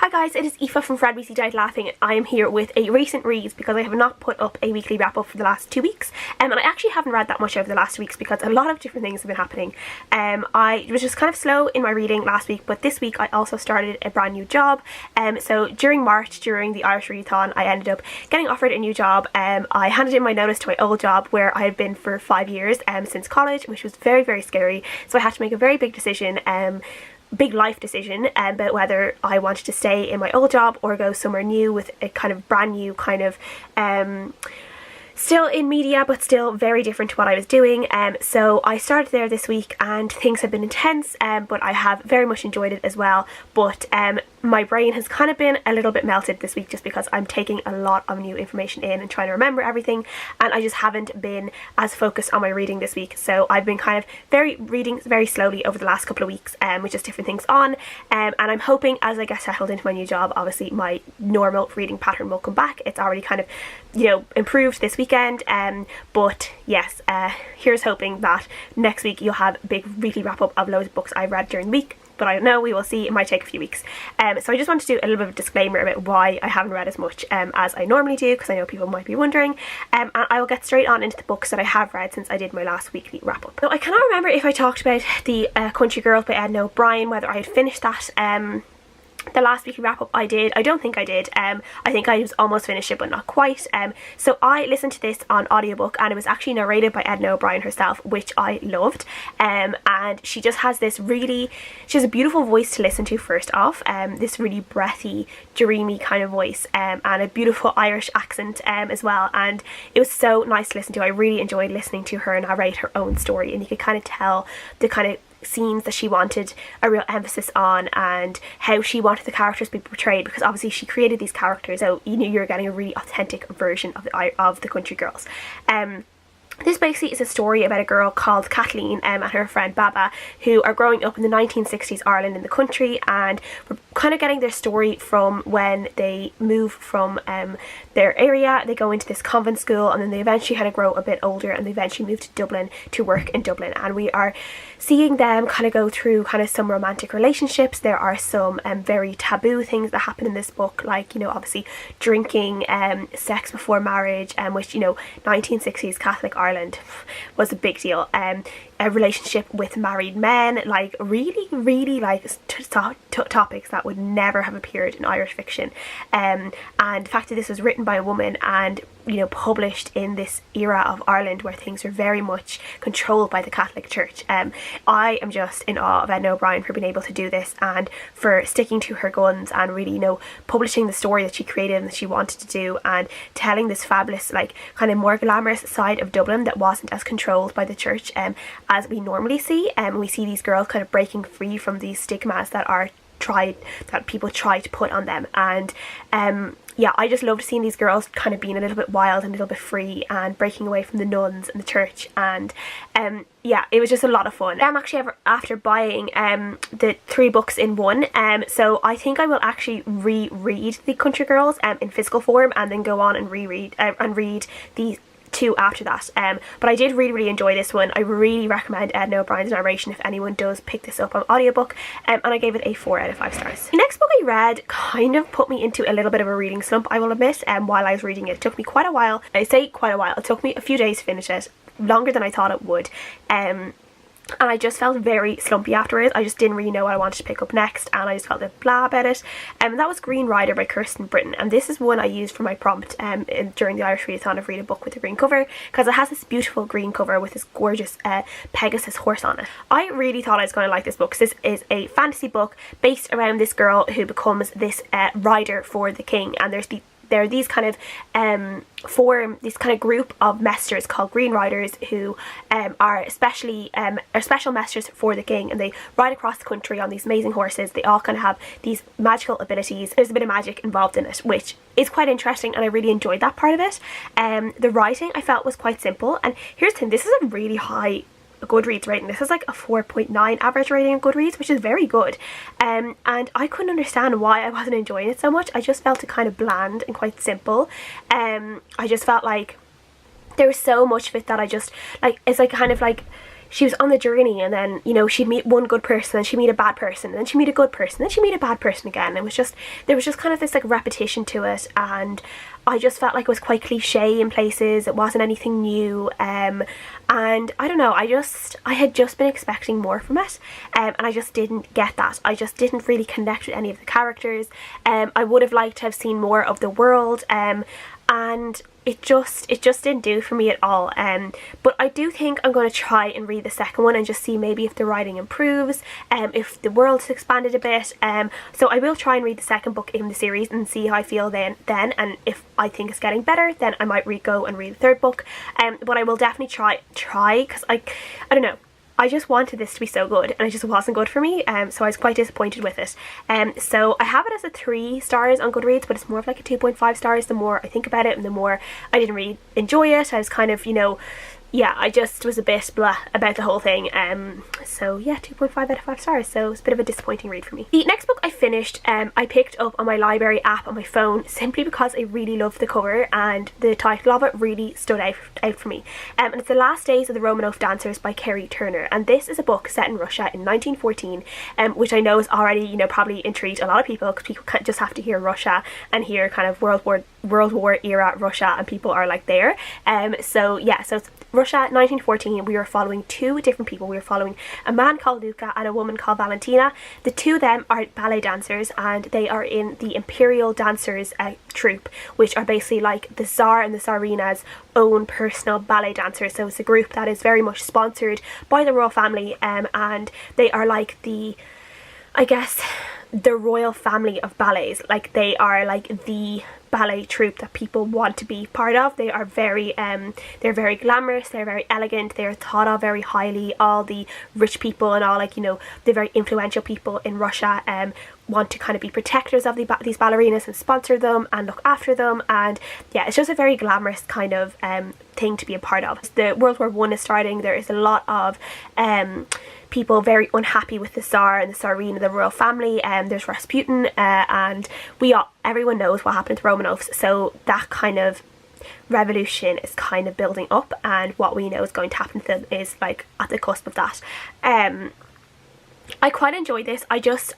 Hi guys, it is Aoife from Fred BC Died Laughing, and I am here with a recent reads because I have not put up a weekly wrap up for the last 2 weeks, and I actually haven't read that much over the last 2 weeks because a lot of different things have been happening. I was just kind of slow in my reading last week, but this week I also started a brand new job. So during March, during the Irish Readathon, I ended up getting offered a new job. I handed in my notice to my old job where I had been for 5 years since college, which was very, very scary. So I had to make a very big decision. Big life decision about whether I wanted to stay in my old job or go somewhere new with a kind of brand new kind of still in media but still very different to what I was doing. So I started there this week and things have been intense, but I have very much enjoyed it as well. But my brain has kind of been a little bit melted this week just because I'm taking a lot of new information in and trying to remember everything, and I just haven't been as focused on my reading this week. So I've been kind of reading very slowly over the last couple of weeks with just different things on, and I'm hoping as I get settled into my new job, obviously my normal reading pattern will come back. It's already kind of, you know, improved this weekend, but yes, here's hoping that next week you'll have a big weekly wrap up of loads of books I've read during the week. But I don't know, we will see. It might take a few weeks. So I just want to do a little bit of a disclaimer about why I haven't read as much as I normally do, because I know people might be wondering. And I will get straight on into the books that I have read since I did my last weekly wrap up. So I cannot remember if I talked about the Country Girls by Edna, whether I had finished that. The last weekly wrap up I did. I don't think I did. I think I was almost finished it but not quite. So I listened to this on audiobook, and it was actually narrated by Edna O'Brien herself, which I loved. And she just has this she has a beautiful voice to listen to first off, this really breathy, dreamy kind of voice, and a beautiful Irish accent as well, and it was so nice to listen to. I really enjoyed listening to her narrate her own story, and you could kind of tell the kind of scenes that she wanted a real emphasis on and how she wanted the characters to be portrayed, because obviously she created these characters so you knew you were getting a really authentic version of the Country Girls. This basically is a story about a girl called Kathleen and her friend Baba, who are growing up in the 1960s Ireland in the country, and we're kind of getting their story from when they move from their area. They go into this convent school, and then they eventually kind of grow a bit older, and they eventually move to Dublin to work in Dublin, and we are seeing them kind of go through kind of some romantic relationships. There are some very taboo things that happen in this book, like, you know, obviously drinking, sex before marriage, which, you know, 1960s Catholic Ireland was a big deal. A relationship with married men, like really like topics that would never have appeared in Irish fiction, and the fact that this was written by a woman and, you know, published in this era of Ireland where things are very much controlled by the Catholic Church. I am just in awe of Edna O'Brien for being able to do this and for sticking to her guns and really, you know, publishing the story that she created and that she wanted to do, and telling this fabulous, like, kind of more glamorous side of Dublin that wasn't as controlled by the church as we normally see. We see these girls kind of breaking free from these stigmas that people try to put on them, and yeah, I just loved seeing these girls kind of being a little bit wild and a little bit free and breaking away from the nuns and the church, and yeah, it was just a lot of fun. I'm actually after buying the 3 books in one, so I think I will actually reread the Country Girls in physical form and then go on and read the 2 after that. But I did really enjoy this one. I really recommend Edna O'Brien's narration if anyone does pick this up on audiobook, and I gave it a 4 out of 5 stars. The next book I read kind of put me into a little bit of a reading slump, I will admit. While I was reading it, it took me quite a while. I say quite a while, it took me a few days to finish it, longer than I thought it would. And I just felt very slumpy afterwards. I just didn't really know what I wanted to pick up next, and I just felt a bit blah about it. And that was Ryder by Kristin Britton, and this is one I used for my prompt during the Irish Readathon of read a book with a green cover, because it has this beautiful green cover with this gorgeous Pegasus horse on it. I really thought I was going to like this book, because this is a fantasy book based around this girl who becomes this rider for the king, and there are these kind of form this kind of group of messengers called Green Riders who are special messengers for the king, and they ride across the country on these amazing horses. They all kind of have these magical abilities. There's a bit of magic involved in it, which is quite interesting, and I really enjoyed that part of it. The writing I felt was quite simple, and here's the thing, this is a really high Goodreads rating. This is like a 4.9 average rating on Goodreads, which is very good, and I couldn't understand why I wasn't enjoying it so much. I just felt it kind of bland and quite simple. I just felt like there was so much of it that I just, like, it's like kind of like she was on the journey, and then, you know, she'd meet one good person, then she'd meet a bad person, and then she'd meet a good person, then she'd meet a bad person again. It was just, there was just kind of this like repetition to it, and I just felt like it was quite cliche in places. It wasn't anything new, and I don't know, I had just been expecting more from it, and I just didn't get that. I just didn't really connect with any of the characters. I would have liked to have seen more of the world, and it just didn't do for me at all. But I do think I'm going to try and read the second one and just see maybe if the writing improves, if the world's expanded a bit. So I will try and read the second book in the series and see how I feel then, and if I think it's getting better, then I might go and read the third book. But I will definitely try, because I don't know, I just wanted this to be so good, and it just wasn't good for me, so I was quite disappointed with it. So I have it as a 3 stars on Goodreads, but it's more of like a 2.5 stars the more I think about it, and the more I didn't really enjoy it. I was kind of, you know, yeah, I just was a bit blah about the whole thing. So yeah, 2.5 out of 5 stars, so it's a bit of a disappointing read for me. The next book I finished, I picked up on my library app on my phone, simply because I really loved the cover, and the title of it really stood out for me. And it's The Last Days of the Romanov Dancers by Kerri Turner, and this is a book set in Russia in 1914, which I know is already, you know, probably intrigued a lot of people, because people can't just have to hear Russia and hear kind of World War era Russia, and people are like there. So yeah, so it's Russia 1914. We were following 2 different people. We were following a man called Luka and a woman called Valentina. The 2 of them are ballet dancers, and they are in the Imperial Dancers troupe, which are basically like the Tsar and the Tsarina's own personal ballet dancers. So it's a group that is very much sponsored by the royal family, and they are like the, I guess, the royal family of ballets. Like, they are like the ballet troupe that people want to be part of. They are very they're very glamorous, they're very elegant, they're thought of very highly. All the rich people and all, like, you know, the very influential people in Russia want to kind of be protectors of these ballerinas and sponsor them and look after them, and yeah, it's just a very glamorous kind of thing to be a part of. The World War I is starting. There is a lot of people very unhappy with the Tsar and the Tsarina, the royal family. There's Rasputin, and everyone knows what happened to Romanovs, so that kind of revolution is kind of building up, and what we know is going to happen to them is like at the cusp of that. I quite enjoyed this. I just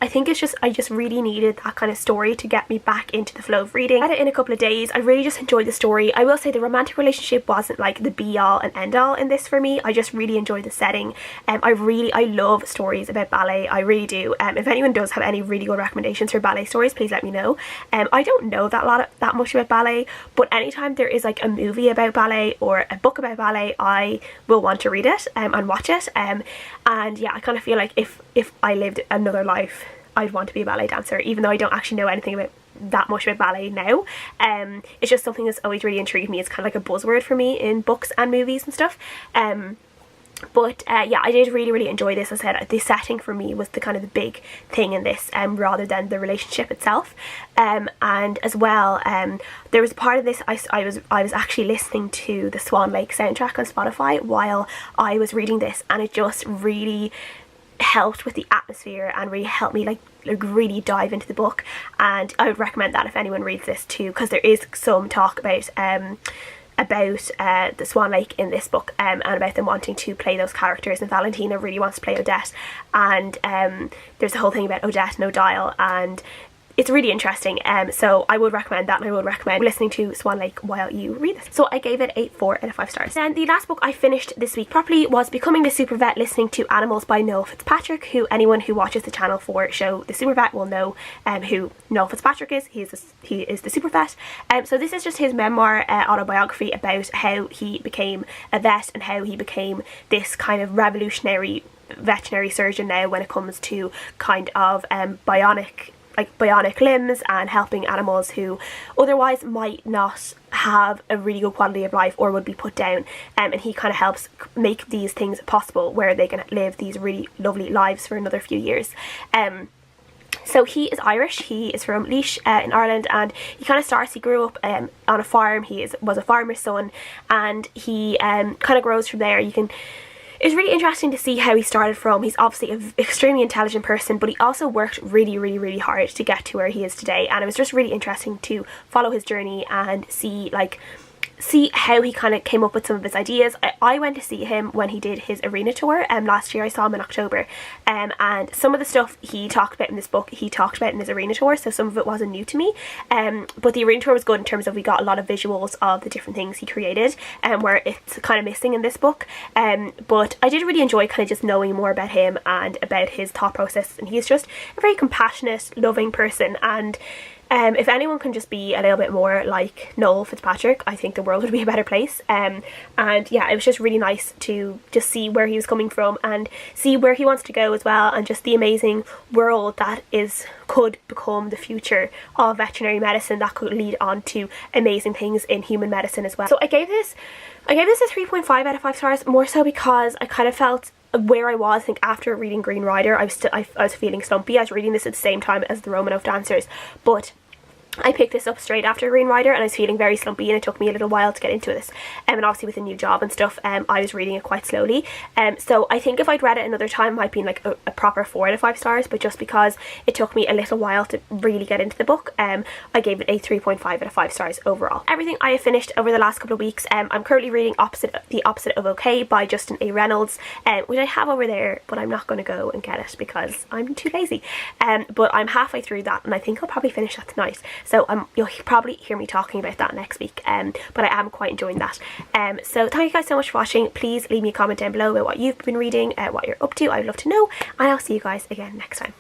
really needed that kind of story to get me back into the flow of reading. I read it in a couple of days. I really just enjoyed the story. I will say the romantic relationship wasn't like the be all and end all in this for me. I just really enjoyed the setting. I love stories about ballet. I really do. If anyone does have any really good recommendations for ballet stories, please let me know. I don't know that much about ballet, but anytime there is like a movie about ballet or a book about ballet, I will want to read it and watch it. And yeah, I kind of feel like if I lived another life, I'd want to be a ballet dancer, even though I don't actually know anything about that much about ballet now. It's just something that's always really intrigued me. It's kind of like a buzzword for me in books and movies and stuff. But yeah, I did really enjoy this. As I said, the setting for me was the kind of the big thing in this, rather than the relationship itself. And as well, there was a part of this, I was actually listening to the Swan Lake soundtrack on Spotify while I was reading this, and it just really helped with the atmosphere and really helped me like really dive into the book. And I would recommend that if anyone reads this too, because there is some talk about the Swan Lake in this book, and about them wanting to play those characters, and Valentina really wants to play Odette, and there's a whole thing about Odette and O'Dial, and it's really interesting. So I would recommend that, and I would recommend listening to Swan Lake while you read this. So I gave it a 4 out of 5 stars. Then the last book I finished this week properly was Becoming the Supervet, Listening to Animals by Noel Fitzpatrick, who anyone who watches the Channel 4 show The Supervet will know who Noel Fitzpatrick is. He is the Supervet. So this is just his memoir autobiography about how he became a vet and how he became this kind of revolutionary veterinary surgeon now when it comes to kind of bionic limbs and helping animals who otherwise might not have a really good quality of life or would be put down, and he kind of helps make these things possible where they can live these really lovely lives for another few years. So he is Irish, he is from Laois in Ireland, and he grew up on a farm. He was a farmer's son, and he kind of grows from there. It's really interesting to see how he started from. He's obviously an extremely intelligent person, but he also worked really hard to get to where he is today, and it was just really interesting to follow his journey and see like see how he kind of came up with some of his ideas. I went to see him when he did his arena tour last year. I saw him in October, and some of the stuff he talked about in this book he talked about in his arena tour, so some of it wasn't new to me, but the arena tour was good in terms of we got a lot of visuals of the different things he created, where it's kind of missing in this book, but I did really enjoy kind of just knowing more about him and about his thought process, and he's just a very compassionate, loving person, and if anyone can just be a little bit more like Noel Fitzpatrick, I think the world would be a better place. And yeah, it was just really nice to just see where he was coming from and see where he wants to go as well, and just the amazing world that could become the future of veterinary medicine, that could lead on to amazing things in human medicine as well. So I gave this a 3.5 out of 5 stars, more so because I kind of felt where I was. I think after reading Green Rider, I was feeling slumpy. I was reading this at the same time as the Romanov dancers, but I picked this up straight after Green Rider and I was feeling very slumpy, and it took me a little while to get into this, and obviously with a new job and stuff, I was reading it quite slowly, so I think if I'd read it another time it might be like a proper 4 out of 5 stars, but just because it took me a little while to really get into the book, I gave it a 3.5 out of 5 stars overall. Everything I have finished over the last couple of weeks, I'm currently reading The Opposite of Okay by Justin A. Reynolds, which I have over there, but I'm not going to go and get it because I'm too lazy, but I'm halfway through that and I think I'll probably finish that tonight. So you'll probably hear me talking about that next week, but I am quite enjoying that. So thank you guys so much for watching. Please leave me a comment down below about what you've been reading, what you're up to. I'd love to know, and I'll see you guys again next time.